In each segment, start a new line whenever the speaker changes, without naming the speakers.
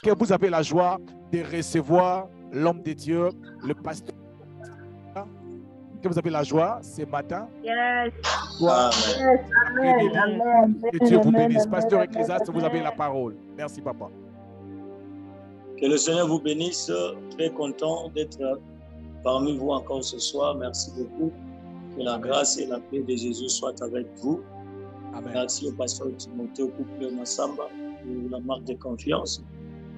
que vous avez la joie de recevoir l'homme de Dieu, le pasteur? Que vous avez la joie ce matin?
Yes.
Toi,
Yes. Amen. Amen.
que Dieu vous bénisse.
Amen.
Pasteur
Amen.
Ecclésiaste, vous avez la
Amen.
parole. Merci, papa.
Que le Seigneur vous bénisse. Très content d'être parmi vous encore ce soir. Merci beaucoup. Que la grâce et la paix de Jésus soient avec vous.
Amen.
Merci au pasteur Timothée, au couple Massamba pour la marque de confiance.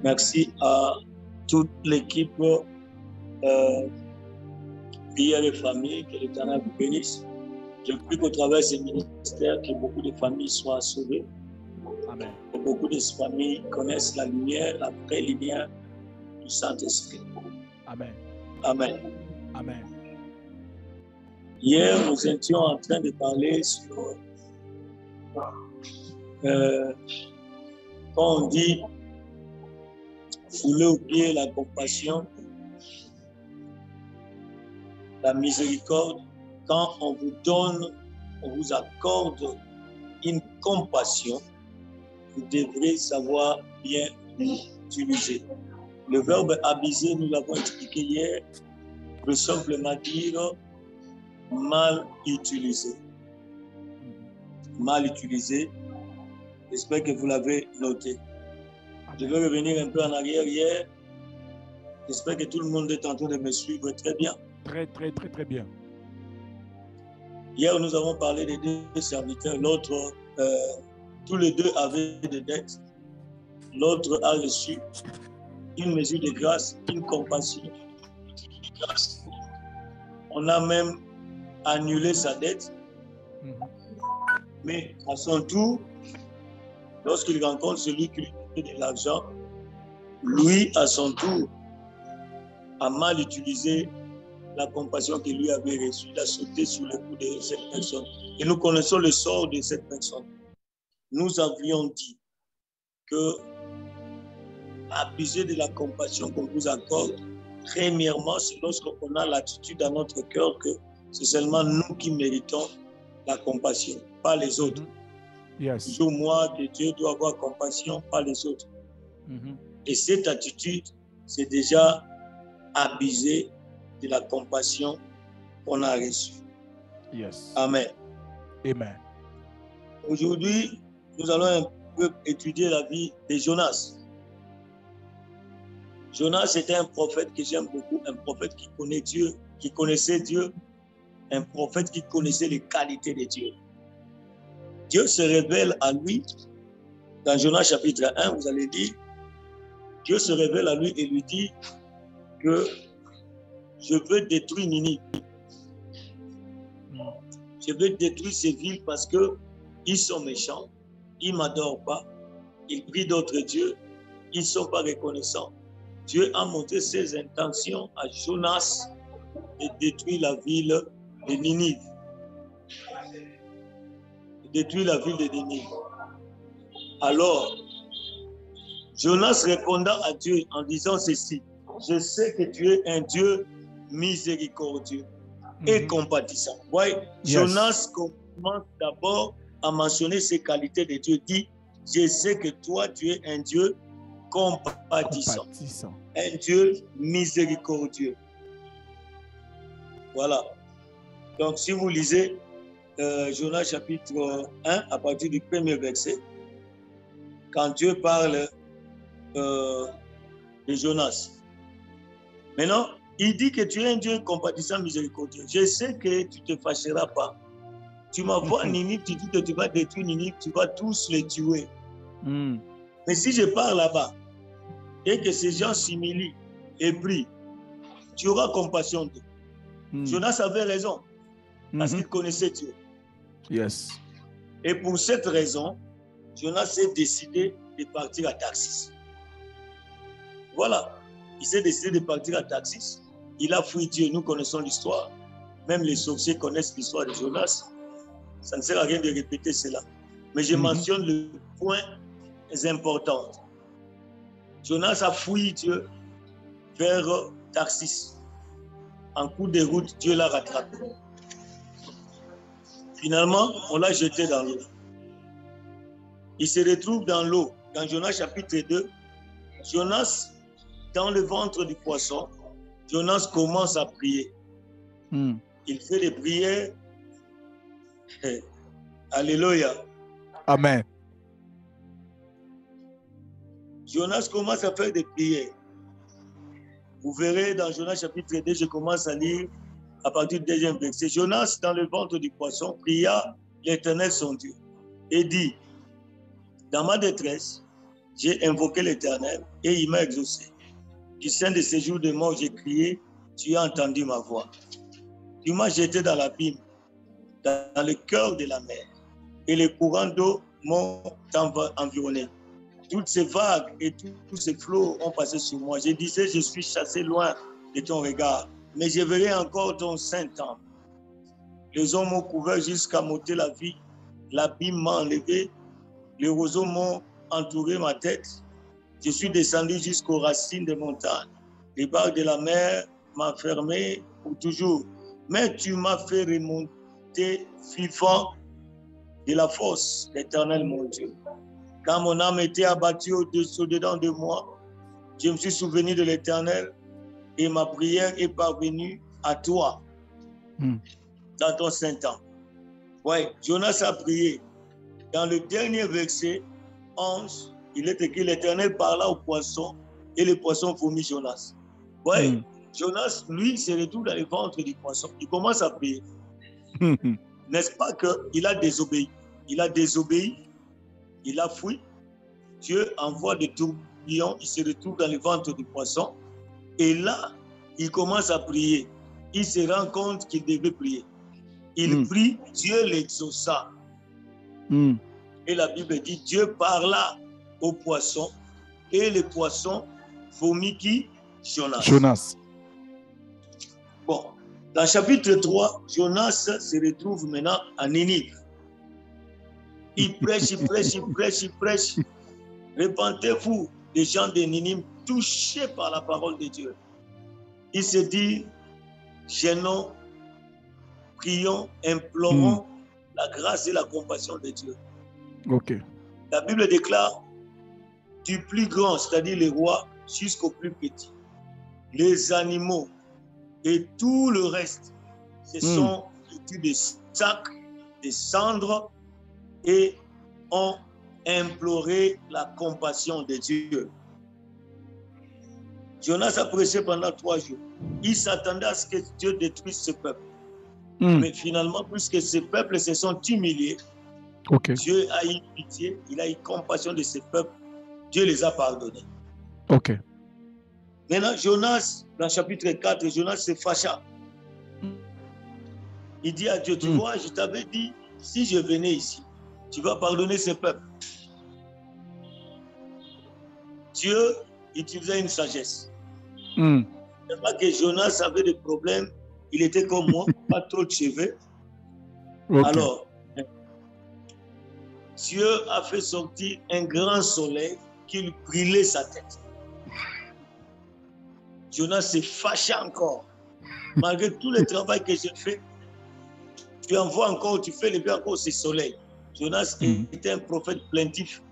Merci à toute l'équipe Prière et famille, que l'Éternel vous bénisse. Je prie qu'au travers de ces ministères, que beaucoup de familles soient sauvées.
Amen.
Que beaucoup de familles connaissent la lumière, la vraie lumière du Saint-Esprit.
Amen.
Amen.
Amen.
Hier, nous étions en train de parler sur quand on dit fouler aux pieds la compassion, la miséricorde, quand on vous donne, on vous accorde une compassion, vous devrez savoir bien l'utiliser. Le verbe abuser, nous l'avons expliqué hier, veut simplement dire mal utilisé. Mal utilisé. J'espère que vous l'avez noté. Je vais revenir un peu en arrière hier. J'espère que tout le monde est en train de me suivre très bien.
Très bien.
Hier, nous avons parlé des deux serviteurs. L'autre, tous les deux avaient des dettes. L'autre a reçu une mesure de grâce, une compassion. On a même annulé sa dette. Mais à son tour, lorsqu'il rencontre celui qui lui donne de l'argent, lui, à son tour, a mal utilisé la compassion qu'il lui avait reçue. Il a sauté sur le cou de cette personne. Et nous connaissons le sort de cette personne. Nous avions dit que abuser de la compassion qu'on vous accorde, premièrement, c'est lorsqu'on a l'attitude dans notre cœur que c'est seulement nous qui méritons la compassion, pas les autres.
Yes.
Toujours moi, que Dieu doit avoir compassion, pas les autres. Et cette attitude, c'est déjà abuser de la compassion qu'on a reçue.
Yes.
Amen.
Amen.
Aujourd'hui, nous allons un peu étudier la vie de Jonas. Jonas était un prophète que j'aime beaucoup, un prophète qui connaît Dieu, qui connaissait Dieu, un prophète qui connaissait les qualités de Dieu. Dieu se révèle à lui dans Jonas chapitre 1, vous allez lire. Dieu se révèle à lui et lui dit que je veux détruire Ninive. Je veux détruire ces villes parce qu'ils sont méchants, ils ne m'adorent pas, ils prient d'autres dieux, ils ne sont pas reconnaissants. Dieu a montré ses intentions à Jonas de détruire la ville de Ninive. Détruire la ville de Ninive. Alors, Jonas répondant à Dieu en disant ceci: je sais que tu es un Dieu miséricordieux et compatissant. Voyez, Jonas commence d'abord à mentionner ces qualités de Dieu. Dit, je sais que toi, tu es un Dieu compatissant. Un Dieu miséricordieux. Voilà. Donc, si vous lisez Jonas chapitre 1, à partir du premier verset, quand Dieu parle de Jonas. Maintenant, il dit que tu es un Dieu compatissant, miséricordieux. Je sais que tu ne te fâcheras pas. Tu m'envoies Ninive, tu dis que tu vas détruire Ninive, tu vas tous les tuer. Mais si je pars là-bas et que ces gens s'humilient et prient, tu auras compassion d'eux. Jonas avait raison parce qu'il connaissait Dieu.
Yes.
Et pour cette raison, Jonas s'est décidé de partir à Tarsis. Voilà. Il s'est décidé de partir à Tarsis. Il a fui Dieu. Nous connaissons l'histoire. Même les sorciers connaissent l'histoire de Jonas. Ça ne sert à rien de répéter cela. Mais je mentionne le point important. Jonas a fui Dieu vers Tarsis. En cours de route, Dieu l'a rattrapé. Finalement, on l'a jeté dans l'eau. Il se retrouve dans l'eau. Dans Jonas chapitre 2, Jonas, dans le ventre du poisson, Jonas commence à prier. Il fait des prières. Alléluia.
Amen.
Jonas commence à faire des prières. Vous verrez dans Jonas chapitre 2, je commence à lire à partir du deuxième verset. Jonas, dans le ventre du poisson, pria l'Éternel son Dieu et dit, dans ma détresse, j'ai invoqué l'Éternel et il m'a exaucé. Du sein de ces jours de mort, j'ai crié, tu as entendu ma voix. Tu m'as jeté dans l'abîme, dans le cœur de la mer, et les courants d'eau m'ont environné. Toutes ces vagues et tous ces flots ont passé sur moi. Je disais, je suis chassé loin de ton regard, mais je verrai encore ton saint temple. Les hommes m'ont couvert jusqu'à m'ôter la vie. L'abîme m'a enlevé. Les roseaux m'ont entouré ma tête. Je suis descendu jusqu'aux racines des montagnes. Les barques de la mer m'ont fermé pour toujours. Mais tu m'as fait remonter vivant de la force, l'Éternel mon Dieu. Quand mon âme était abattue au-dedans de moi, je me suis souvenu de l'Éternel et ma prière est parvenue à toi dans ton Saint-Temps. Oui, Jonas a prié. Dans le dernier verset 11, il est écrit l'Éternel parla au poisson et le poisson vomit Jonas. Oui, Jonas, lui, se retrouve dans le ventre du poisson. Il commence à prier. N'est-ce pas qu'il a désobéi? Il a désobéi. Il a fui. Dieu envoie des tourbillons. Il se retrouve dans le ventre du poisson. Et là, il commence à prier. Il se rend compte qu'il devait prier. Il prie, Dieu l'exauça. Et la Bible dit, Dieu parla au poisson et le poisson vomit qui? Jonas. Bon, dans le chapitre 3, Jonas se retrouve maintenant à Ninive. Il prêche, il prêche, il prêche, il prêche. Repentez-vous, les gens de Ninive touchés par la parole de Dieu. Il se dit, gênons, prions, implorons la grâce et la compassion de Dieu.
Ok.
La Bible déclare, du plus grand, c'est-à-dire les rois, jusqu'au plus petit, les animaux et tout le reste, ce sont des sacs, des cendres et ont imploré la compassion de Dieu. Jonas a prêché pendant 3 jours. Il s'attendait à ce que Dieu détruise ce peuple. Mais finalement, puisque ce peuple se sont humiliés, Dieu a eu pitié, il a eu compassion de ce peuple, Dieu les a pardonnés. Maintenant, Jonas, dans le chapitre 4, Jonas se fâcha. Il dit à Dieu, tu vois, je t'avais dit, si je venais ici, tu vas pardonner ce peuple. Dieu utilisait une sagesse. C'est pas que Jonas avait des problèmes, il était comme moi, pas trop de cheveux. Alors, Dieu a fait sortir un grand soleil qui lui brûlait sa tête. Jonas se fâcha encore. Malgré tout le travail que j'ai fait, tu envoies encore, tu fais lever encore ce soleil. Jonas était un prophète plaintif,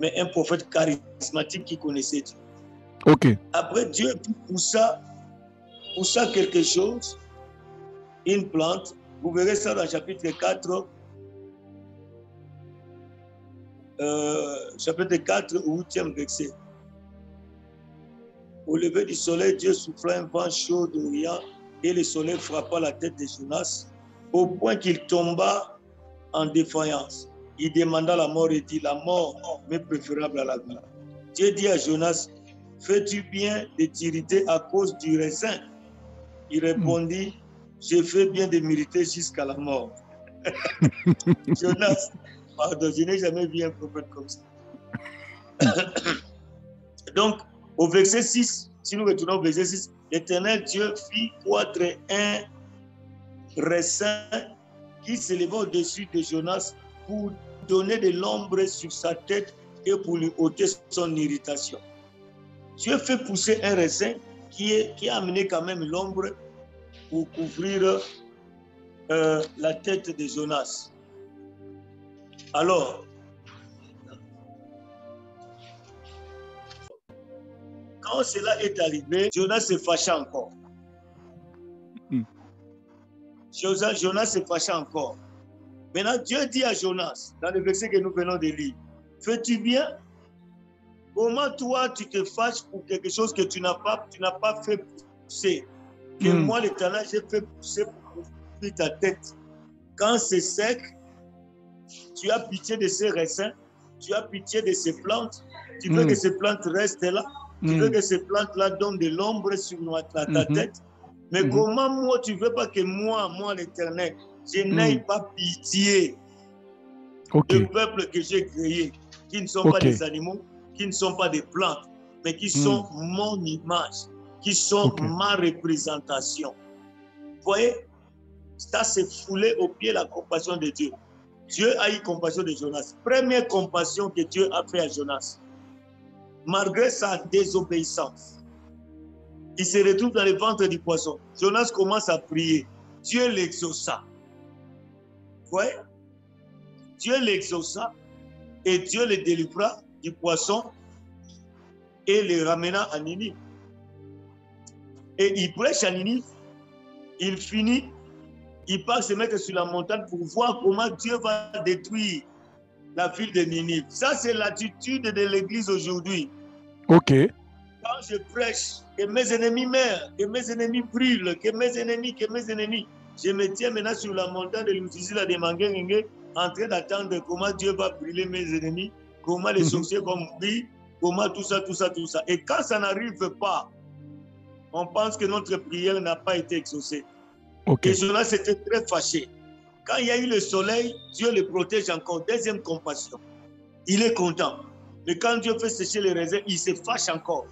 mais un prophète charismatique qui connaissait Dieu. Après, Dieu poussa quelque chose, une plante. Vous verrez ça dans le chapitre 4, chapitre 4, 8e verset. Au lever du soleil, Dieu souffla un vent chaud d'Orient et le soleil frappa la tête de Jonas au point qu'il tomba en défaillance. Il demanda la mort et dit, la mort m'est préférable à la vie. Dieu dit à Jonas, fais-tu bien de t'irriter à cause du raisin? Il répondit, j'ai fait bien de m'irriter jusqu'à la mort. Jonas, pardon, je n'ai jamais vu un prophète comme ça. Donc, au verset 6, si nous retournons au verset 6, l'Éternel Dieu fit croître un raisin qui s'éleva au-dessus de Jonas pour donner de l'ombre sur sa tête et pour lui ôter son irritation. Dieu fait pousser un raisin qui a amené quand même l'ombre pour couvrir la tête de Jonas. Alors, Quand cela est arrivé, Jonas se fâcha encore. Jonas se fâcha encore. Maintenant, Dieu dit à Jonas, dans le verset que nous venons de lire, fais-tu bien? Comment toi, tu te fâches pour quelque chose que tu n'as pas fait pousser? Que moi, l'Éternel, j'ai fait pousser pour couvrir ta tête. Quand c'est sec, tu as pitié de ces raisins, tu as pitié de ces plantes, tu veux que ces plantes restent là, tu veux que ces plantes-là donnent de l'ombre sur ta tête. Mais comment moi, tu ne veux pas que moi l'Éternel, je n'aie pas pitié du peuple que j'ai créé, qui ne sont pas des animaux, qui ne sont pas des plantes, mais qui sont mon image, qui sont ma représentation. Vous voyez, ça s'est foulé au pied la compassion de Dieu. Dieu a eu compassion de Jonas. Première compassion que Dieu a fait à Jonas. Malgré sa désobéissance, il se retrouve dans le ventre du poisson. Jonas commence à prier. Dieu l'exauça. Vous voyez? Dieu l'exauça et Dieu le délivra du poisson et le ramena à Ninive. Et il prêche à Ninive. Il finit. Il part se mettre sur la montagne pour voir comment Dieu va détruire la ville de Ninive. Ça, c'est l'attitude de l'Église aujourd'hui.
Ok.
Quand je prêche, que mes ennemis meurent, que mes ennemis brûlent, que mes ennemis, je me tiens maintenant sur la montagne de l'Ufisila de Manguengue en train d'attendre comment Dieu va brûler mes ennemis, comment les sorciers vont mourir, comment tout ça. Et quand ça n'arrive pas, on pense que notre prière n'a pas été exaucée. Et Jonas était très fâché. Quand il y a eu le soleil, Dieu le protège encore. Deuxième compassion. Il est content. Mais quand Dieu fait sécher les raisins, il se fâche encore.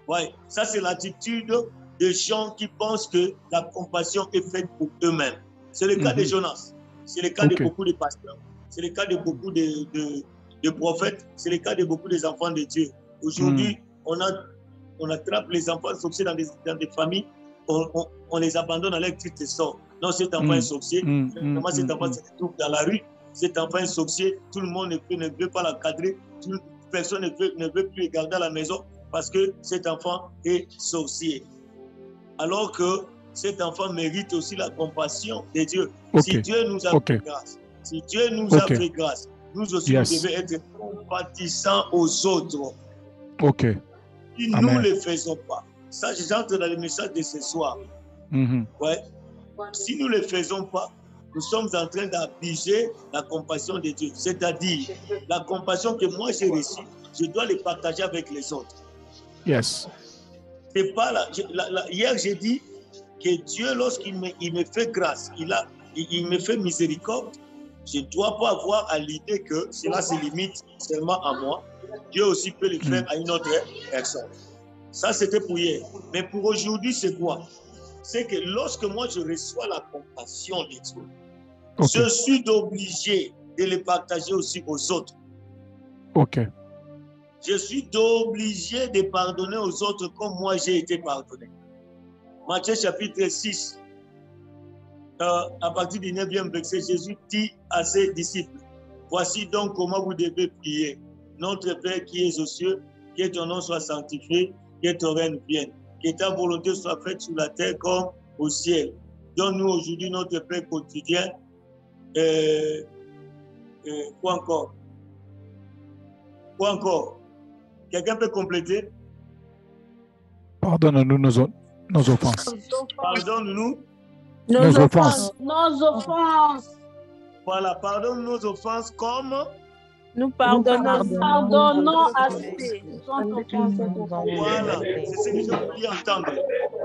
Ouais, ça c'est l'attitude des gens qui pensent que la compassion est faite pour eux-mêmes. C'est le cas de Jonas. C'est le cas de beaucoup de pasteurs. C'est le cas de beaucoup de prophètes. C'est le cas de beaucoup des enfants de Dieu. Aujourd'hui, on attrape les enfants sorciers dans des familles. On les abandonne à leur triste sort. Non, cet enfant est sorcier. Comment cet enfant se retrouve dans la rue? Cet enfant est sorcier. Tout le monde ne veut pas l'encadrer. Personne ne veut plus le garder à la maison parce que cet enfant est sorcier. Alors que cet enfant mérite aussi la compassion de Dieu. Si Dieu nous a fait grâce, si Dieu nous a fait grâce, nous aussi nous devons être compatissants aux autres. Si nous ne le faisons pas, ça, j'entre dans le message de ce soir. Ouais. Si nous ne le faisons pas, nous sommes en train d'abuser la compassion de Dieu. C'est-à-dire, la compassion que moi j'ai reçue, je dois le partager avec les autres.
Yes.
C'est pas là. Hier, j'ai dit que Dieu, lorsqu'il me fait grâce, il me fait miséricorde, je ne dois pas avoir à l'idée que cela se limite seulement à moi. Dieu aussi peut le faire à une autre personne. Ça, c'était pour hier. Mais pour aujourd'hui, c'est quoi? C'est que lorsque moi, je reçois la compassion de Dieu, je suis obligé de le partager aussi aux autres. Je suis obligé de pardonner aux autres comme moi, j'ai été pardonné. Matthieu chapitre 6, à partir du 9e verset, Jésus dit à ses disciples, « Voici donc comment vous devez prier. Notre Père qui es aux cieux, que ton nom soit sanctifié, que ton règne vienne, que ta volonté soit faite sur la terre comme au ciel. Donne-nous aujourd'hui notre pain quotidien. » Quoi encore? Quoi encore? Quelqu'un peut compléter?
Pardonne-nous nos offenses.
Pardonne-nous
nos offenses.
Nos offenses.
Voilà, pardonne nos offenses comme
Nous pardonnons assez.
Voilà, c'est ce que je voulais entendre.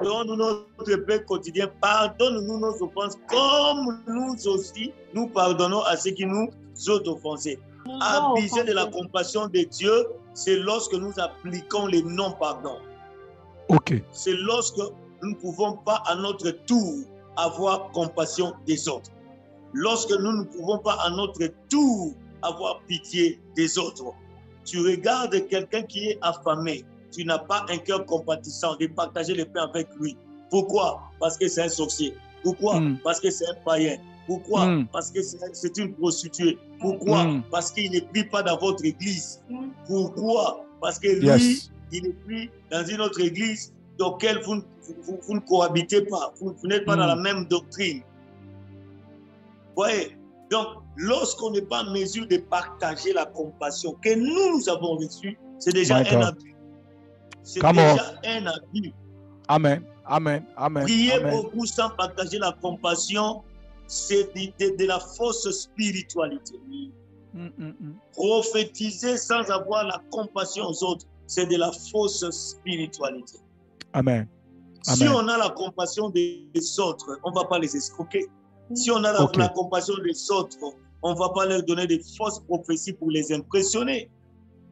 Donne-nous notre pain quotidien. Pardonne-nous nos offenses comme nous aussi, nous pardonnons à ceux qui nous ont offensés. Abuser de la compassion de Dieu, c'est lorsque nous appliquons les non-pardons. C'est lorsque nous ne pouvons pas à notre tour avoir compassion des autres. Lorsque nous ne pouvons pas à notre tour avoir pitié des autres. Tu regardes quelqu'un qui est affamé, tu n'as pas un cœur compatissant de partager le pain avec lui. Pourquoi? Parce que c'est un sorcier. Pourquoi? Parce que c'est un païen. Pourquoi? Parce que c'est une prostituée. Pourquoi? Parce qu'il ne prie pas dans votre église. Pourquoi? Parce que lui, il est pris dans une autre église dans laquelle vous ne cohabitez pas. Vous n'êtes pas dans la même doctrine. Vous voyez? Donc, lorsqu'on n'est pas en mesure de partager la compassion que nous avons reçue, c'est déjà un abus. C'est déjà un abus.
Amen. Amen. Amen.
Prier beaucoup sans partager la compassion, c'est de la fausse spiritualité. Prophétiser sans avoir la compassion aux autres, c'est de la fausse spiritualité.
Amen.
Si on a la compassion des autres, on ne va pas les escroquer. Si on a la compassion des autres, on ne va pas leur donner des fausses prophéties pour les impressionner.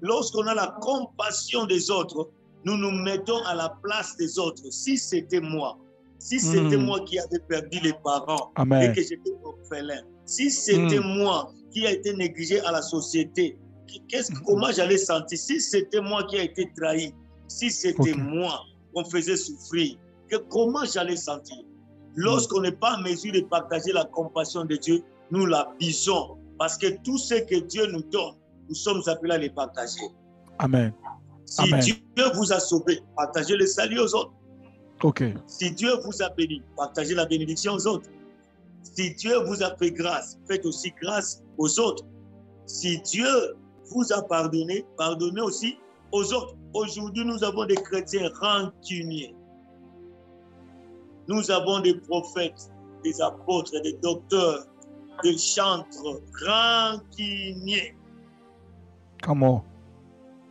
Lorsqu'on a la compassion des autres, nous nous mettons à la place des autres. Si c'était moi, qui avais perdu les parents et que j'étais orphelin, si c'était moi qui a été négligé à la société, comment j'allais sentir? Si c'était moi qui a été trahi, si c'était moi qu'on faisait souffrir, comment j'allais sentir? Lorsqu'on n'est pas en mesure de partager la compassion de Dieu, nous l'abusons. Parce que tout ce que Dieu nous donne, nous sommes appelés à les partager.
Amen.
Si Dieu vous a sauvé, partagez le salut aux autres. Si Dieu vous a béni, partagez la bénédiction aux autres. Si Dieu vous a fait grâce, faites aussi grâce aux autres. Si Dieu vous a pardonné, pardonnez aussi aux autres. Aujourd'hui, nous avons des chrétiens rancuniers. Nous avons des prophètes, des apôtres, des docteurs, des chantres rancuniers.
Comment?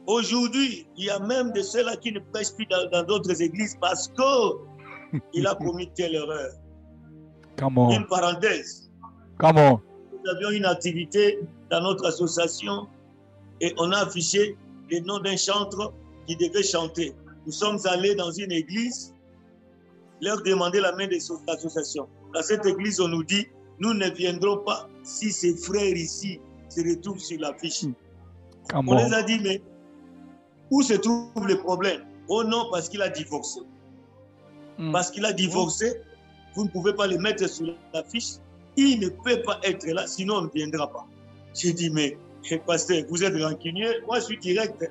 Aujourd'hui, il y a même de ceux-là qui ne prêchent plus dans d'autres églises parce qu'il a commis telle erreur.
Comment?
Une parenthèse.
Comment?
Nous avions une activité dans notre association et on a affiché le nom d'un chantre qui devait chanter. Nous sommes allés dans une église, leur demander la main de l'association. Dans cette église, on nous dit, nous ne viendrons pas si ces frères ici se retrouvent sur l'affiche. On les a dit, mais où se trouve le problème? Oh non, parce qu'il a divorcé. Parce qu'il a divorcé, vous ne pouvez pas le mettre sur l'affiche. Il ne peut pas être là, sinon on ne viendra pas. J'ai dit, mais pasteur, vous êtes rancunier? Moi, je suis direct.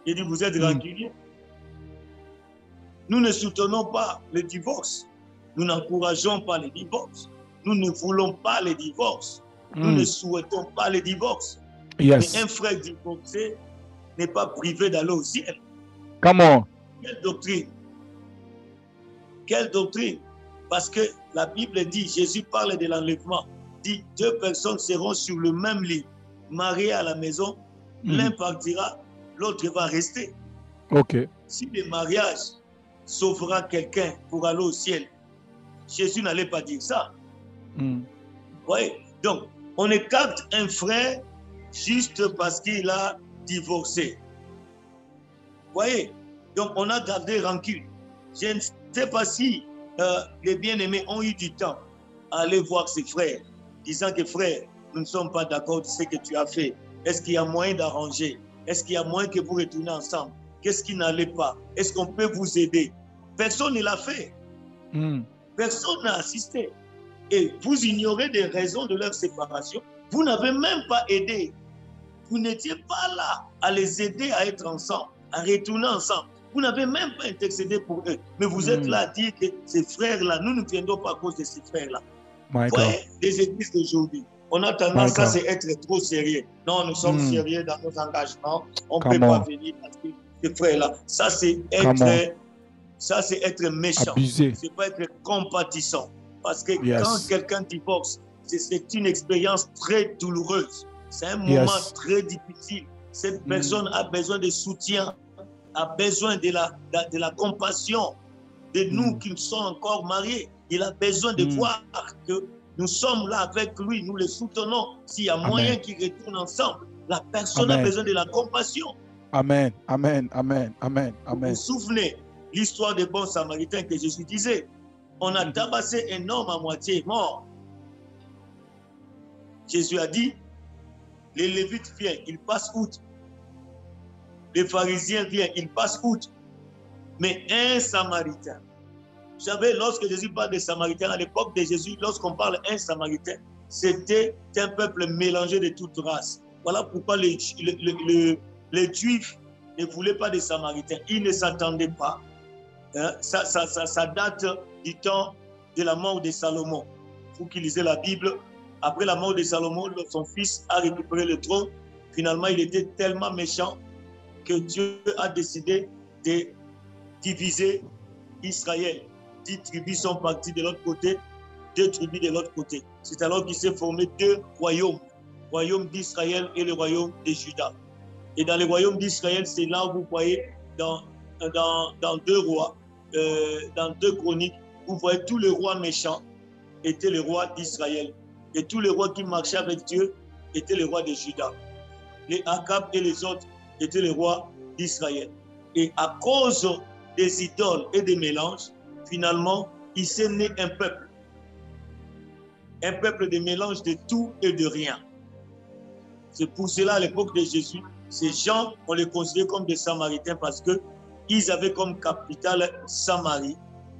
J'ai dit, vous êtes rancunier? Nous ne soutenons pas le divorce. Nous n'encourageons pas le divorce. Nous ne voulons pas le divorce. Nous ne souhaitons pas le divorce. Mais un frère divorcé n'est pas privé d'aller au ciel.
Comment?
Quelle doctrine? Quelle doctrine? Parce que la Bible dit, Jésus parle de l'enlèvement, dit 2 personnes seront sur le même lit, mariées à la maison, l'un partira, l'autre va rester. Si le mariage sauvera quelqu'un pour aller au ciel, Jésus n'allait pas dire ça. Oui. Donc, on écarte un frère juste parce qu'il a divorcé. Vous voyez? Donc, on a gardé rancune. Je ne sais pas si les bien-aimés ont eu du temps à aller voir ses frères, disant que frère, nous ne sommes pas d'accord de ce que tu as fait. Est-ce qu'il y a moyen d'arranger? Est-ce qu'il y a moyen que vous retournez ensemble? Qu'est-ce qui n'allait pas? Est-ce qu'on peut vous aider? Personne ne l'a fait. Personne n'a assisté. Et vous ignorez des raisons de leur séparation. Vous n'avez même pas aidé. Vous n'étiez pas là à les aider à être ensemble, à retourner ensemble. Vous n'avez même pas intercédé pour eux. Mais vous êtes là à dire que ces frères-là, nous ne viendrons pas à cause de ces frères-là. Vous voyez, les églises d'aujourd'hui, on a tendance à être trop sérieux. Non, nous sommes sérieux dans nos engagements. On ne peut pas venir parce que ces frères-là. Ça, c'est être méchant. C'est pas être compatissant. Parce que quand quelqu'un divorce, c'est une expérience très douloureuse. C'est un moment très difficile. Cette personne a besoin de soutien, a besoin de la compassion de nous qui sommes encore mariés. Il a besoin de voir que nous sommes là avec lui, nous le soutenons. S'il y a moyen qu'ils retournent ensemble, la personne a besoin de la compassion.
Amen, amen, amen, amen, amen.
Vous vous souvenez l'histoire des bons samaritains que Jésus disait? On a tabassé un homme à moitié mort. Jésus a dit, les Lévites viennent, ils passent outre. Les pharisiens viennent, ils passent outre. Mais un Samaritain. Vous savez, lorsque Jésus parle des Samaritains, à l'époque de Jésus, lorsqu'on parle d'un Samaritain, c'était un peuple mélangé de toutes races. Voilà pourquoi les Juifs ne voulait pas des Samaritains. Ils ne s'entendaient pas. Hein? Ça date du temps de la mort de Salomon. Vous qui lisez la Bible, après la mort de Salomon, son fils a récupéré le trône. Finalement, il était tellement méchant que Dieu a décidé de diviser Israël. 10 tribus sont parties de l'autre côté, 2 tribus de l'autre côté. C'est alors qu'il s'est formé 2 royaumes, le royaume d'Israël et le royaume de Juda. Et dans le royaume d'Israël, c'est là où vous voyez dans 2 rois, dans 2 chroniques, vous voyez tous les rois méchants étaient les rois d'Israël. Et tous les rois qui marchaient avec Dieu étaient les rois de Juda. Les Akab et les autres étaient les rois d'Israël. Et à cause des idoles et des mélanges, finalement, il s'est né un peuple. Un peuple de mélange de tout et de rien. C'est pour cela, à l'époque de Jésus, ces gens, on les considérait comme des Samaritains parce qu'ils avaient comme capitale Samarie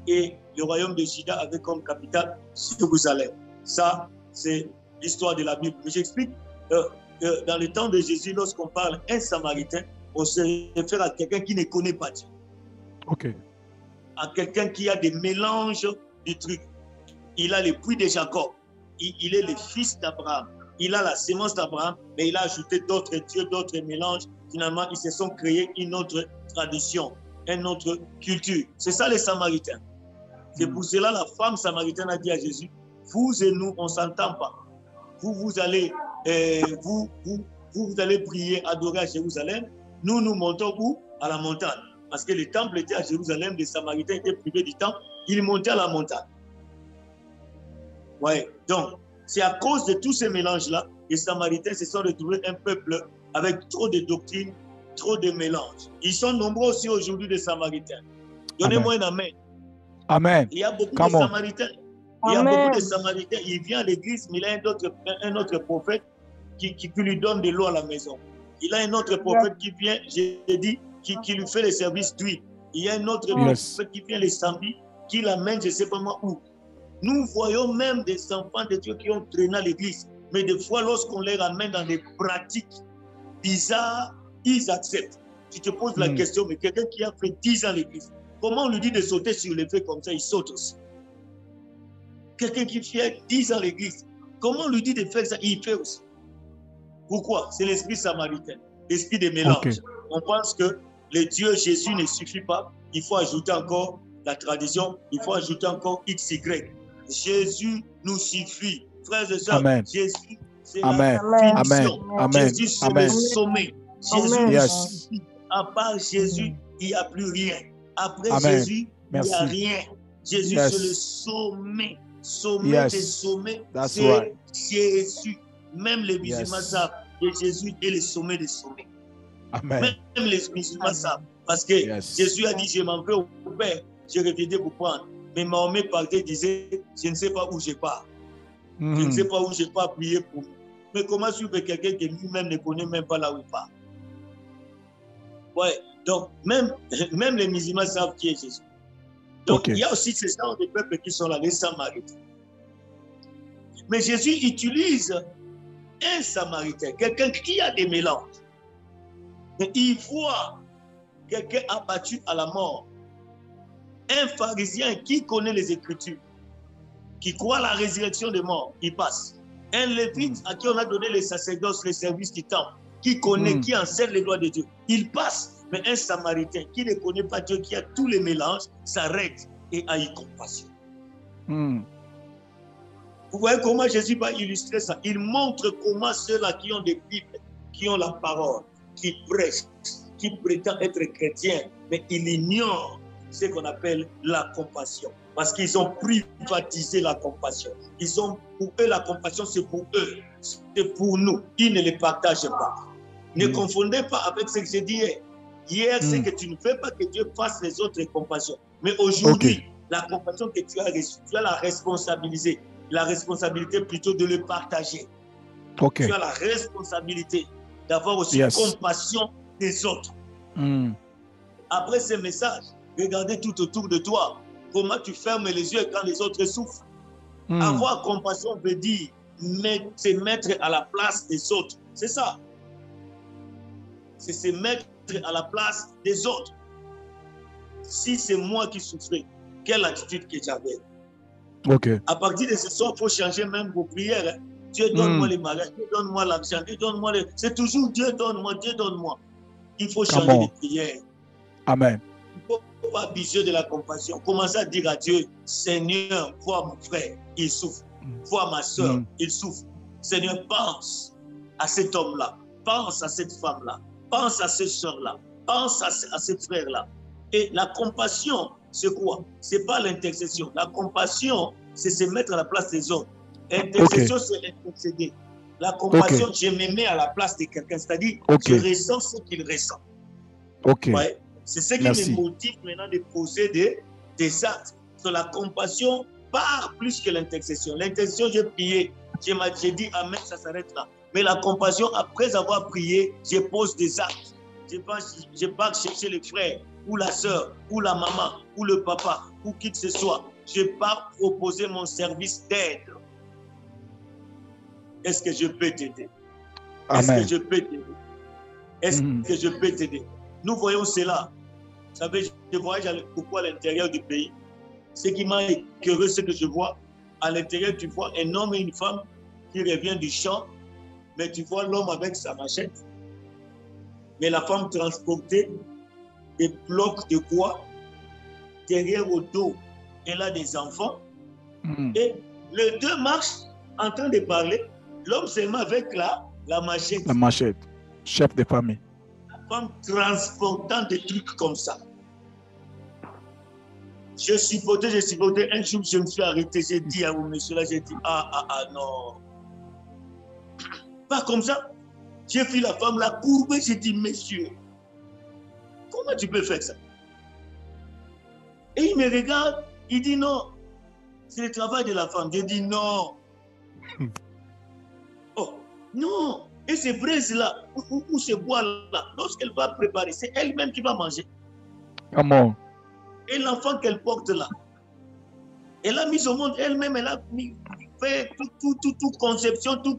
et le royaume de Juda avait comme capitale Jérusalem. Ça, c'est l'histoire de la Bible. Mais j'explique, dans le temps de Jésus, lorsqu'on parle un Samaritain, on se réfère à quelqu'un qui ne connaît pas Dieu.
Ok.
À quelqu'un qui a des mélanges de trucs. Il a les puits de Jacob. Il est le fils d'Abraham. Il a la sémence d'Abraham, mais il a ajouté d'autres dieux, d'autres mélanges. Finalement, ils se sont créés une autre tradition, une autre culture. C'est ça les Samaritains. C'est pour cela la femme samaritaine a dit à Jésus, vous et nous, on ne s'entend pas. Vous allez prier, adorer à Jérusalem. Nous montons où? À la montagne. Parce que le temple était à Jérusalem, les Samaritains étaient privés du temple. Ils montaient à la montagne. Ouais, donc, c'est à cause de tous ces mélanges-là, les Samaritains se sont retrouvés un peuple avec trop de doctrines, trop de mélanges. Ils sont nombreux aussi aujourd'hui, les Samaritains. Donnez-moi un amen.
Amen.
Il y a beaucoup de Samaritains. Il y a beaucoup de Samaritains. Il vient à l'église, mais il a un autre prophète qui lui donne de l'eau à la maison. Il a un autre prophète qui vient, j'ai dit, qui lui fait les services d'huile. Il y a un autre prophète qui vient les samedis, qui l'amène, je ne sais pas moi où. Nous voyons même des enfants de Dieu qui ont traîné à l'église. Mais des fois, lorsqu'on les ramène dans des pratiques bizarres, ils acceptent. Tu te poses la question, mais quelqu'un qui a fait 10 ans à l'église, comment on lui dit de sauter sur les faits comme ça, il saute aussi. Quelqu'un qui fait 10 ans à l'église, comment on lui dit de faire ça, il fait aussi. Pourquoi? C'est l'esprit samaritain, l'esprit des mélanges. Okay. On pense que le Dieu Jésus ne suffit pas, il faut ajouter encore la tradition, il faut ajouter encore XY. Jésus nous suffit. Frères et sœurs, Jésus, c'est la finition. Jésus, c'est le sommet. Jésus nous suffit. À part Jésus, il n'y a plus rien. Après Jésus, il n'y a rien. Jésus, c'est le sommet. Sommet des sommets, c'est Jésus. Même les musulmans savent que Jésus est le sommet des sommets.
Amen.
Même les musulmans savent. Parce que Jésus a dit, je m'en vais au Père, je reviendrai vous prendre. Mais Mahomet partait, disait, je ne sais pas où je pars. Je ne sais pas où je pars prier pour vous. Mais comment suivre quelqu'un qui lui-même ne connaît même pas là où il part? Ouais, donc même les musulmans savent qui est Jésus. Donc il y a aussi ces genres de peuples qui sont là, les Samaritains. Mais Jésus utilise un Samaritain, quelqu'un qui a des mélanges. Et il voit quelqu'un abattu à la mort. Un pharisien qui connaît les Écritures, qui croit à la résurrection des morts, il passe. Un lévite à qui on a donné les sacerdoces, les services du temple, qui connaît, qui enseigne les lois de Dieu, il passe. Mais un Samaritain qui ne connaît pas Dieu, qui a tous les mélanges, s'arrête et a eu compassion. Vous voyez comment Jésus va illustrer ça? Il montre comment ceux-là qui ont des Bibles, qui ont la parole, qui prêchent, qui prétendent être chrétiens, mais ils ignorent ce qu'on appelle la compassion. Parce qu'ils ont privatisé la compassion. Pour eux, la compassion, c'est pour eux. C'est pour nous. Ils ne les partagent pas. Ne confondez pas avec ce que j'ai dit hier. Hier, c'est que tu ne veux pas que Dieu fasse les autres compassion. Mais aujourd'hui, la compassion que tu as reçue, tu as la responsabilité. La responsabilité plutôt de le partager. Tu as la responsabilité d'avoir aussi compassion des autres. Après ce message, regardez tout autour de toi. Comment tu fermes les yeux quand les autres souffrent. Avoir compassion veut dire se mettre à la place des autres. C'est ça. C'est se mettre à la place des autres. Si c'est moi qui souffrais, quelle attitude que j'avais?
Ok.
À partir de ce soir, il faut changer même vos prières. Hein. Dieu donne-moi les mariages, Dieu donne-moi l'argent, Dieu donne-moi les... C'est toujours Dieu donne-moi, Dieu donne-moi. Il faut changer les prières.
Amen.
Il ne faut pas abuser de la compassion. Commencez à dire à Dieu, Seigneur, vois mon frère, il souffre. Vois ma soeur, il souffre. Seigneur, pense à cet homme-là. Pense à cette femme-là. Pense à cette soeur-là. Pense à ce frère-là. Et la compassion, c'est quoi? Ce n'est pas l'intercession. La compassion, c'est se mettre à la place des autres. L'intercession, c'est intercéder. La compassion, je me mets à la place de quelqu'un. C'est-à-dire, je ressens ce qu'il ressent. Ouais. C'est ce qui me motive maintenant de poser des actes. Sur la compassion part plus que l'intercession. L'intercession, j'ai prié. J'ai dit Amen, ça s'arrête là. Mais la compassion, après avoir prié, je pose des actes. Je pars chercher le frère, ou la soeur, ou la maman, ou le papa, ou qui que ce soit. Je pars proposer mon service d'aide. Est-ce que je peux t'aider? Est-ce que je peux t'aider? Est-ce que je peux t'aider? Nous voyons cela. Vous savez, je voyage beaucoup à l'intérieur du pays. Ce qui m'a écœuré, c'est que je vois à l'intérieur, tu vois un homme et une femme qui revient du champ, mais tu vois l'homme avec sa machette. Mais la femme transportait des blocs de bois derrière au dos. Elle a des enfants. Et les deux marchent en train de parler. L'homme seulement avec la machette. La
machette. Chef de famille.
La femme transportant des trucs comme ça. Je supportais. Un jour, je me suis arrêté. J'ai dit à monsieur là, j'ai dit, non. Pas comme ça. J'ai vu la femme là courbée. J'ai dit, monsieur, comment tu peux faire ça? Et il me regarde. Il dit, non. C'est le travail de la femme. J'ai dit, non. Oh, non. Et ces braises-là, ou ces bois-là, lorsqu'elle va préparer, c'est elle-même qui va manger.
Comment?
Et l'enfant qu'elle porte là, elle a mis au monde elle-même, elle a fait tout, conception, tout.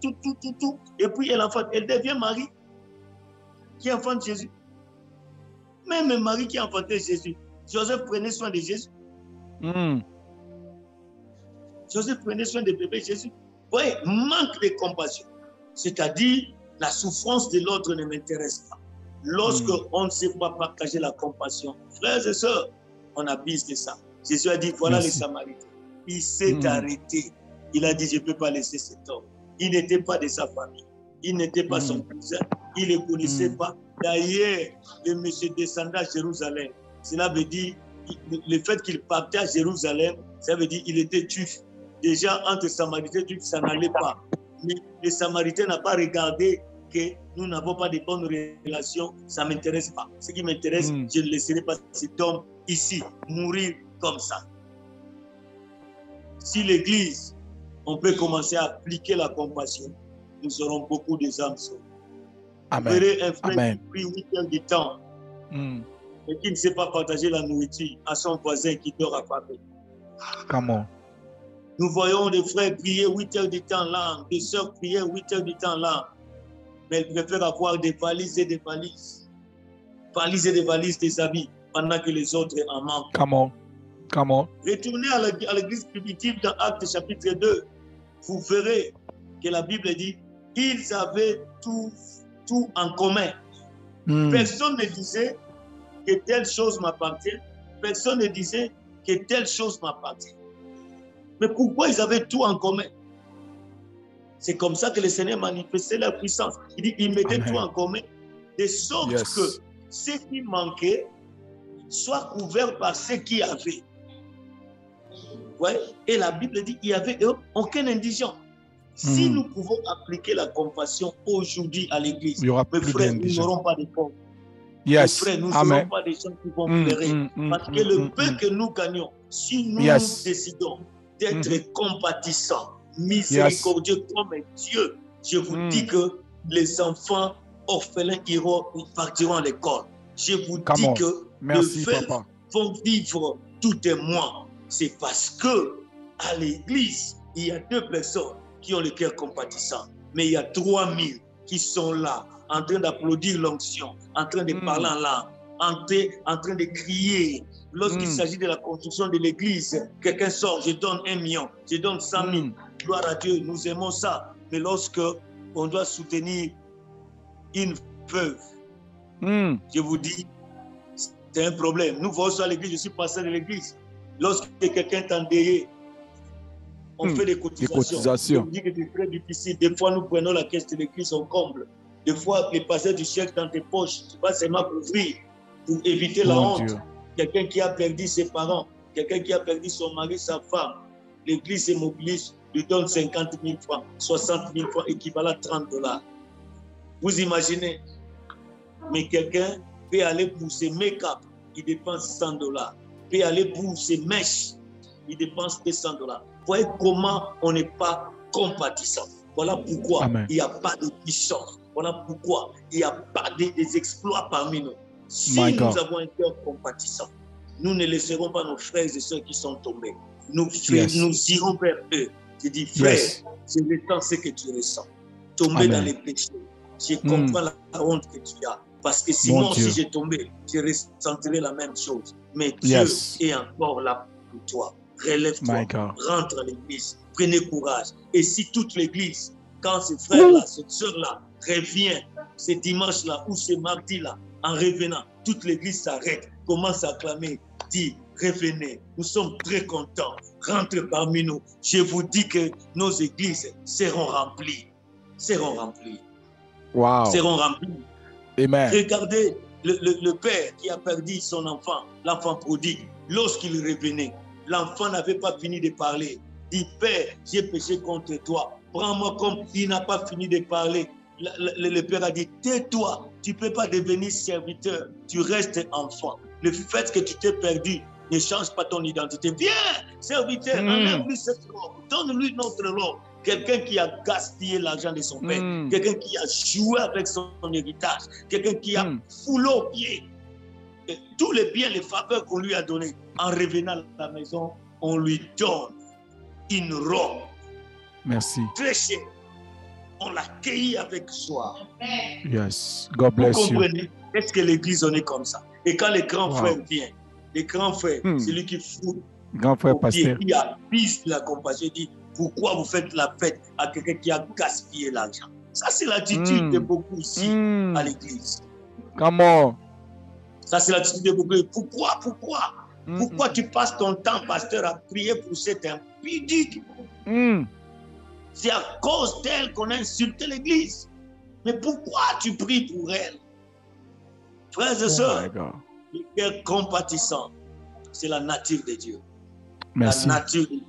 Et puis elle devient Marie, qui enfante Jésus. Même Marie qui enfantait Jésus. Joseph prenait soin de Jésus. Joseph prenait soin de bébé Jésus. Oui, manque de compassion. C'est-à-dire, la souffrance de l'autre ne m'intéresse pas. Lorsqu'on ne sait pas partager la compassion, frères et sœurs, on abuse de ça. Jésus a dit, voilà les Samaritains. Il s'est arrêté. Il a dit, je ne peux pas laisser cet homme. Il n'était pas de sa famille. Il n'était pas son cousin. Il ne le connaissait pas. D'ailleurs, le monsieur descendait à Jérusalem. Cela veut dire, le fait qu'il partait à Jérusalem, ça veut dire qu'il était juif. Déjà, entre Samaritains et Juifs, ça n'allait pas. Mais les Samaritains n'ont pas regardé que nous n'avons pas de bonnes relations. Ça ne m'intéresse pas. Ce qui m'intéresse, je ne laisserai pas cet homme ici mourir comme ça. Si l'Église, on peut commencer à appliquer la compassion, nous aurons beaucoup d'âmes sauvées. Vous verrez un frère qui prie 8 heures du temps et qui ne sait pas partager la nourriture à son voisin qui dort affamé.
Comment?
Nous voyons des frères prier 8 heures du temps là, des sœurs prier 8 heures du temps là, mais ils préfèrent avoir des valises et des valises. Valises et des valises des habits pendant que les autres en manquent.
Comment?
Retournez à l'église primitive dans Actes chapitre 2. Vous verrez que la Bible dit ils avaient tout en commun. Personne ne disait que telle chose m'appartient. Personne ne disait que telle chose m'appartient. Mais pourquoi ils avaient tout en commun? C'est comme ça que le Seigneur manifestait leur puissance. Il dit qu'ils mettaient tout en commun, de sorte que ce qui manquait soit couvert par ce qui avait. Ouais. Et la Bible dit qu'il n'y avait aucun indigent. Si nous pouvons appliquer la compassion aujourd'hui à l'Église, mes frères, nous n'aurons pas de pauvres. Mes frères, nous ne serons pas des gens qui vont pleurer. Parce que le peu que nous gagnons, si nous décidons d'être compatissants, miséricordieux comme Dieu, je vous dis que les enfants orphelins partiront à l'école. Je vous dis que les veufs vont vivre tout un mois. C'est parce que à l'église, il y a 2 personnes qui ont le cœur compatissant. Mais il y a 3000 qui sont là en train d'applaudir l'onction, en train de parler en langue, en train de crier. Lorsqu'il s'agit de la construction de l'église, quelqu'un sort, je donne 1 million, je donne 100 000. Gloire à Dieu, nous aimons ça. Mais lorsque on doit soutenir une veuve, je vous dis, c'est un problème. Nous voyons ça à l'église, je suis pasteur de l'église. Lorsque quelqu'un est endeuillé, on fait des cotisations. Je vous dis que c'est très difficile. Des fois, nous prenons la caisse de l'église, on comble. Des fois, les pasteurs du chèque dans tes poches, tu vas seulement couvrir pour éviter la honte. Dieu. Quelqu'un qui a perdu ses parents, quelqu'un qui a perdu son mari, sa femme, l'église se mobilise, lui donne 50 000 francs, 60 000 francs, équivalent à 30 $. Vous imaginez? Mais quelqu'un peut aller pour ses make-up, il dépense 100 $. Peut aller pour ses mèches, il dépense 200 $. Voyez comment on n'est pas compatissant. Voilà pourquoi il n'y a pas de puissance. Voilà pourquoi il n'y a pas des exploits parmi nous. Si nous avons un cœur compatissant, nous ne laisserons pas nos frères et sœurs qui sont tombés. Nous irons vers eux. Je dis, frère, je ressens ce que tu ressens. Tomber dans les péchés. Je comprends la honte que tu as. Parce que sinon, si j'ai tombé, je ressentirai la même chose. Mais Dieu est encore là pour toi. Relève-toi, rentre à l'église, prenez courage. Et si toute l'église, quand ce frère-là, cette sœur-là revient, ce dimanche-là ou ce mardi-là, en revenant, toute l'église s'arrête, commence à acclamer, dit, revenez, nous sommes très contents, rentrez parmi nous. Je vous dis que nos églises seront remplies. Seront remplies.
Wow.
Seront remplies.
Amen.
Regardez le père qui a perdu son enfant, l'enfant prodigue, lorsqu'il revenait. L'enfant n'avait pas fini de parler. Il dit, Père, j'ai péché contre toi. Prends-moi comme il n'a pas fini de parler. Le père a dit, tais-toi, tu ne peux pas devenir serviteur, tu restes enfant. Le fait que tu t'es perdu ne change pas ton identité. Viens, serviteur, enlève-lui cette robe, donne-lui notre robe. Quelqu'un qui a gaspillé l'argent de son père, quelqu'un qui a joué avec son héritage, quelqu'un qui a foulé aux pieds tous les biens, les faveurs qu'on lui a donnés. En revenant à la maison, on lui donne une robe.
Merci.
Très chère. On l'accueille avec joie.
Yes. God bless you.
Vous comprenez? Est-ce que l'église, on est comme ça? Et quand les grands frères viennent, les grands frères, celui qui fout
grand frère pasteur,
qui abuse la compassion, dit, pourquoi vous faites la fête à quelqu'un qui a gaspillé l'argent? Ça, c'est l'attitude de beaucoup ici à l'église.
Comment?
Ça, c'est l'attitude de beaucoup. Pourquoi tu passes ton temps, pasteur, à prier pour cet impudique? C'est à cause d'elle qu'on a insulté l'église. Mais pourquoi tu pries pour elle? Frères et sœurs, le cœur compatissant, c'est la nature de Dieu.
Merci.
La nature de Dieu,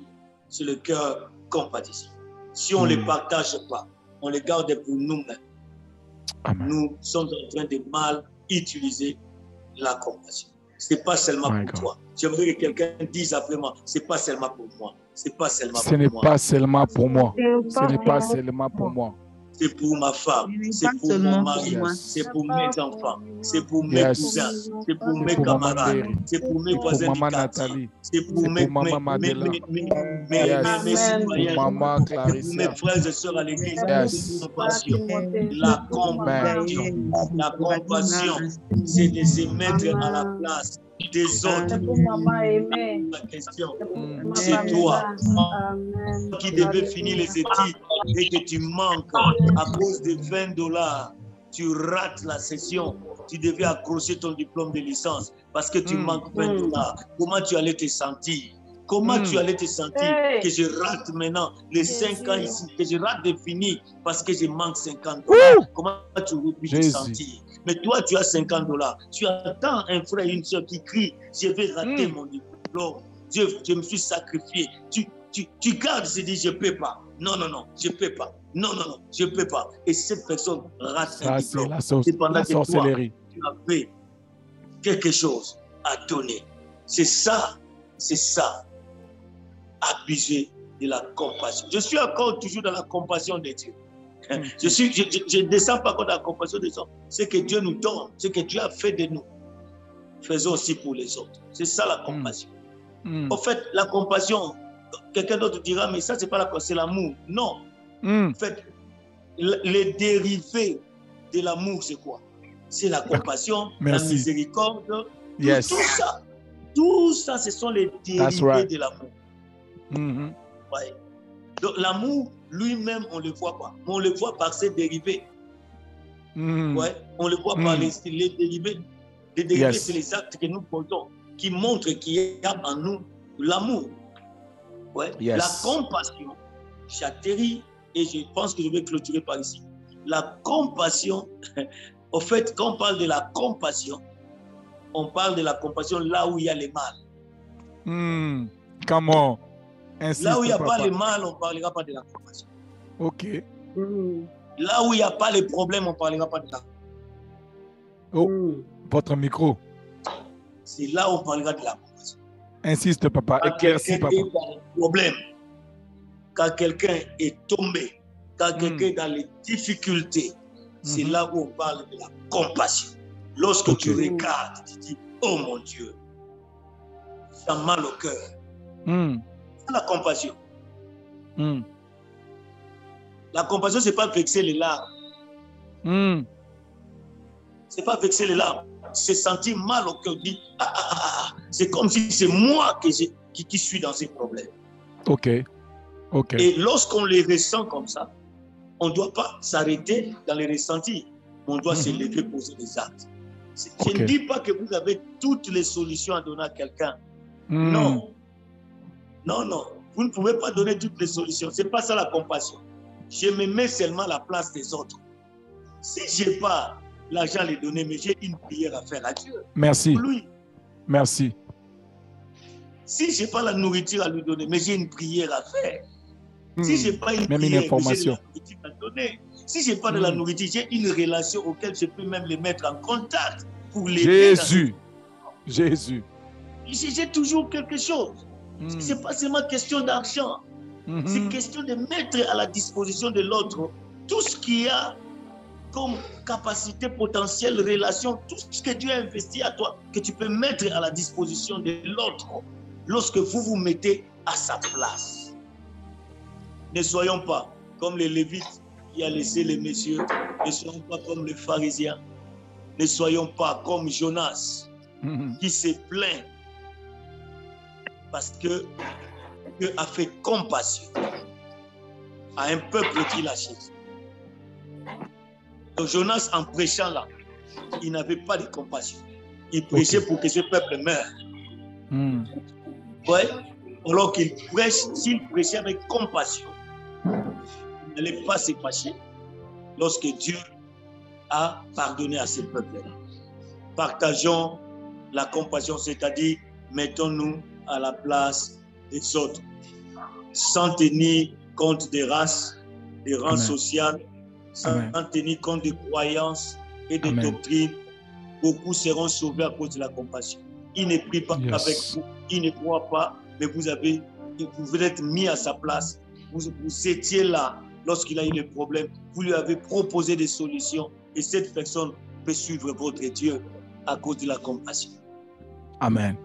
c'est le cœur compatissant. Si on ne les partage pas, on les garde pour nous-mêmes. Nous sommes en train de mal utiliser la compassion. Ce n'est pas seulement pour toi. J'aimerais que quelqu'un dise après moi, ce n'est pas seulement pour moi. Ce n'est pas seulement pour moi.
Ce n'est pas seulement pour moi. Ce n'est pas seulement pour moi.
C'est pour ma femme, c'est pour mon mari, c'est pour mes enfants, c'est pour mes cousins, c'est pour mes camarades, c'est pour mes voisins du quartier, c'est pour mes citoyens, pour mes frères et sœurs à l'église. La compassion, c'est de se mettre à la place des autres. La question, c'est toi qui devais finir les études et que tu manques à cause de 20 $. Tu rates la session. Tu devais accrocher ton diplôme de licence parce que tu manques 20 $. Comment tu allais te sentir? Comment tu allais te sentir que je rate maintenant les 5 ans ici, que je rate de finir parce que je manque 50 $? Comment tu aurais pu te sentir? Mais toi, tu as 50 $. Tu attends un frère et une soeur qui crie, je vais rater mon diplôme. Je me suis sacrifié. Tu gardes, tu dis, je ne peux pas. Non, je ne peux pas. Non, je ne peux pas. Et cette personne rate un diplôme. C'est pendant que toi, tu as fait quelque chose à donner. C'est ça. Abuser de la compassion. Je suis encore toujours dans la compassion de Dieu. Je ne descends pas encore dans la compassion des hommes. Ce que Dieu nous donne, ce que Dieu a fait de nous, faisons aussi pour les autres. C'est ça la compassion. En fait, la compassion, quelqu'un d'autre dira, mais ça, c'est pas la compassion, c'est l'amour. Non. En fait, les dérivés de l'amour, c'est quoi? C'est la compassion,
Merci.
la miséricorde.
Yes.
Tout ça, ce sont les dérivés de l'amour. Ouais. Donc l'amour lui-même, on ne le voit pas. Mais on le voit par ses dérivés. Ouais. On le voit par les dérivés. Les dérivés, c'est les actes que nous posons qui montrent qu'il y a en nous l'amour. Ouais. La compassion, j'atterris et je pense que je vais clôturer par ici. La compassion, au fait, quand on parle de la compassion, on parle de la compassion là où il y a le mal.
Comment? Insiste,
là où il n'y a
papa.
pas le mal, on ne parlera pas de la compassion.
Ok.
Là où il n'y a pas les problèmes, on ne parlera pas de la
compassion. Votre micro.
C'est là où on parlera de la compassion.
Insiste, papa.
Quand
Éclaircis,
quelqu'un
papa.
est dans les problèmes, quand quelqu'un est tombé, quand quelqu'un est dans les difficultés, c'est là où on parle de la compassion. Lorsque tu regardes, tu dis, oh mon Dieu, ça a mal au cœur. C'est la compassion. La compassion, ce n'est pas vexer les larmes. C'est pas vexer les larmes. C'est sentir mal au cœur. C'est comme si c'est moi qui suis dans ces problèmes.
Ok.
Et lorsqu'on les ressent comme ça, on ne doit pas s'arrêter dans les ressentis. On doit se lever, poser des actes. Je ne dis pas que vous avez toutes les solutions à donner à quelqu'un. Non. Non, non. Vous ne pouvez pas donner toutes les solutions. Ce n'est pas ça la compassion. Je me mets seulement à la place des autres. Si je n'ai pas l'argent à lui donner, mais j'ai une prière à faire à Dieu.
Merci.
Pour lui.
Merci.
Si je n'ai pas la nourriture à lui donner, mais j'ai une prière à faire. Si je n'ai pas une
même
prière,
une information.
mais j'ai de la nourriture à donner. Si je n'ai pas de la nourriture, j'ai une relation auquel je peux même les mettre en contact pour l'aider.
Jésus.
J'ai toujours quelque chose. Ce n'est pas seulement question d'argent. C'est question de mettre à la disposition de l'autre tout ce qu'il y a comme capacité potentielle, relation, tout ce que Dieu a investi à toi, que tu peux mettre à la disposition de l'autre lorsque vous vous mettez à sa place. Ne soyons pas comme les Lévites qui a laissé les messieurs, ne soyons pas comme les pharisiens, ne soyons pas comme Jonas qui s'est plaint parce que Dieu a fait compassion à un peuple qu'il a chassé. Donc Jonas, en prêchant là, il n'avait pas de compassion. Il prêchait pour que ce peuple meure. Ouais. Alors qu'il prêche, s'il prêchait avec compassion, il n'allait pas se fâcher lorsque Dieu a pardonné à ce peuple-là. Partageons la compassion, c'est-à-dire mettons-nous à la place des autres, sans tenir compte des races, des rangs sociales, sans tenir compte des croyances et des doctrines. Beaucoup seront sauvés à cause de la compassion. Ils ne prient pas avec vous, ils ne croient pas, mais vous êtes mis à sa place. Vous étiez là lorsqu'il a eu des problèmes. Vous lui avez proposé des solutions et cette personne peut suivre votre Dieu à cause de la compassion.
Amen.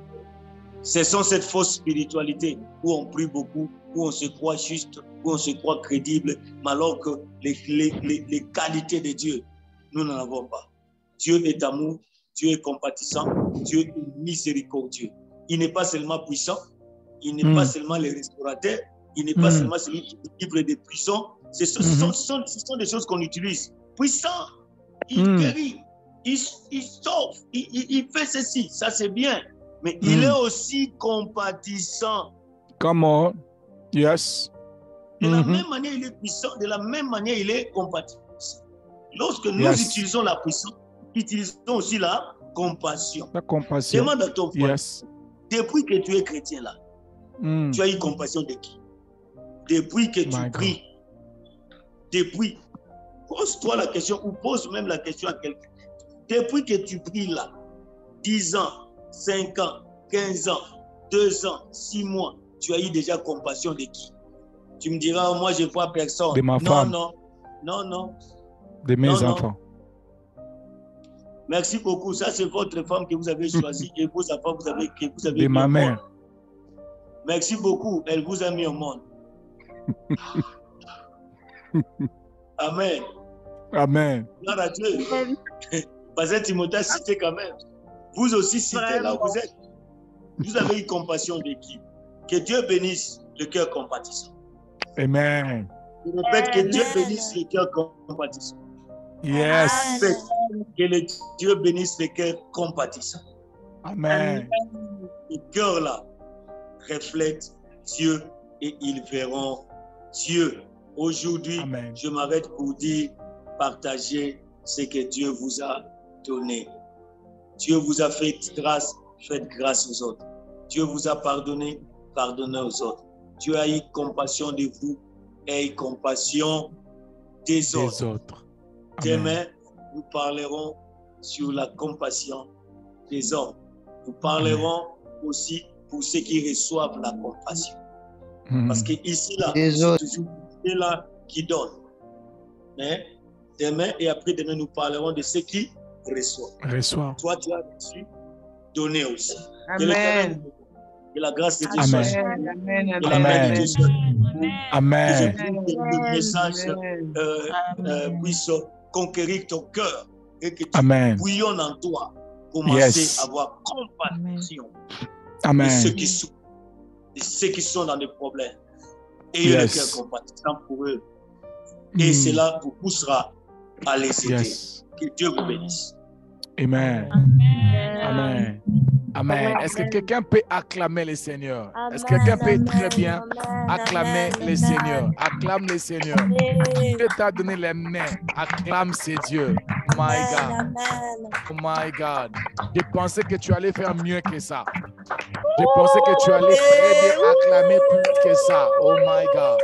Cessons cette fausse spiritualité où on prie beaucoup, où on se croit juste, où on se croit crédible, mais alors que les qualités de Dieu, nous n'en avons pas. Dieu est amour, Dieu est compatissant, Dieu est miséricordieux. Il n'est pas seulement puissant, il n'est pas seulement le restaurateur, il n'est pas seulement celui qui livre des prisons. Ce sont des choses qu'on utilise. Puissant, il guérit, il sauve, il fait ceci, ça c'est bien. Mais il est aussi compatissant.
Comment? Yes.
De la même manière, il est puissant, de la même manière, il est compatissant. Lorsque nous utilisons la puissance, utilisons aussi la compassion.
La compassion.
Demande à ton frère, depuis que tu es chrétien là, tu as eu compassion de qui? Depuis que tu pries, depuis, pose-toi la question ou pose même la question à quelqu'un. Depuis que tu pries là, 10 ans, 5 ans, 15 ans, 2 ans, 6 mois, tu as eu déjà compassion de qui? Tu me diras, moi je ne vois personne.
De ma femme.
Non.
De mes enfants.
Merci beaucoup. Ça, c'est votre femme que vous avez choisie et vos enfants que vous avez
de ma mère.
Merci beaucoup. Elle vous a mis au monde. Amen.
Amen.
Gloire à Dieu. Parce que Timothée a cité quand même. Vous aussi citez là où vous êtes. Vous avez eu compassion de qui? Que Dieu bénisse le cœur compatissant.
Amen.
Je répète, que Dieu bénisse le cœur compatissant.
Yes.
Que le Dieu bénisse le cœur compatissant.
Amen.
Le cœur là reflète Dieu et ils verront Dieu. Aujourd'hui,
Amen.
je m'arrête pour dire, partagez ce que Dieu vous a donné. Dieu vous a fait grâce, faites grâce aux autres. Dieu vous a pardonné, pardonnez aux autres. Dieu a eu compassion de vous, ayez compassion des autres. Demain, nous parlerons sur la compassion des hommes. Nous parlerons aussi pour ceux qui reçoivent la compassion. Parce que ici, là, c'est toujours là qui donne. Mais demain et après-demain, nous parlerons de ceux qui reçoivent. Toi, tu as reçu, donner aussi.
Amen.
Que la grâce de Dieu
Amen.
soit.
Amen.
Que la main de Dieu soit.
Amen.
Que je prie que le message puisse conquérir ton cœur et que tu bouillonnes en toi. Commencer à avoir compassion de ceux qui souffrent, de ceux qui sont dans des problèmes. Et le cœur compatissant pour eux. Et cela vous poussera à les aider. Que Dieu vous bénisse.
Amen. Amen. Amen. Est-ce que quelqu'un peut acclamer le Seigneur? Est-ce que quelqu'un peut très bien acclamer le Seigneur? Acclame le Seigneur. Dieu t'a donné les mains. Acclame ce Dieu. Oh my God. Oh my God. Je pensais que tu allais faire mieux que ça. Je pensais que tu allais très bien acclamer plus que ça. Oh my God.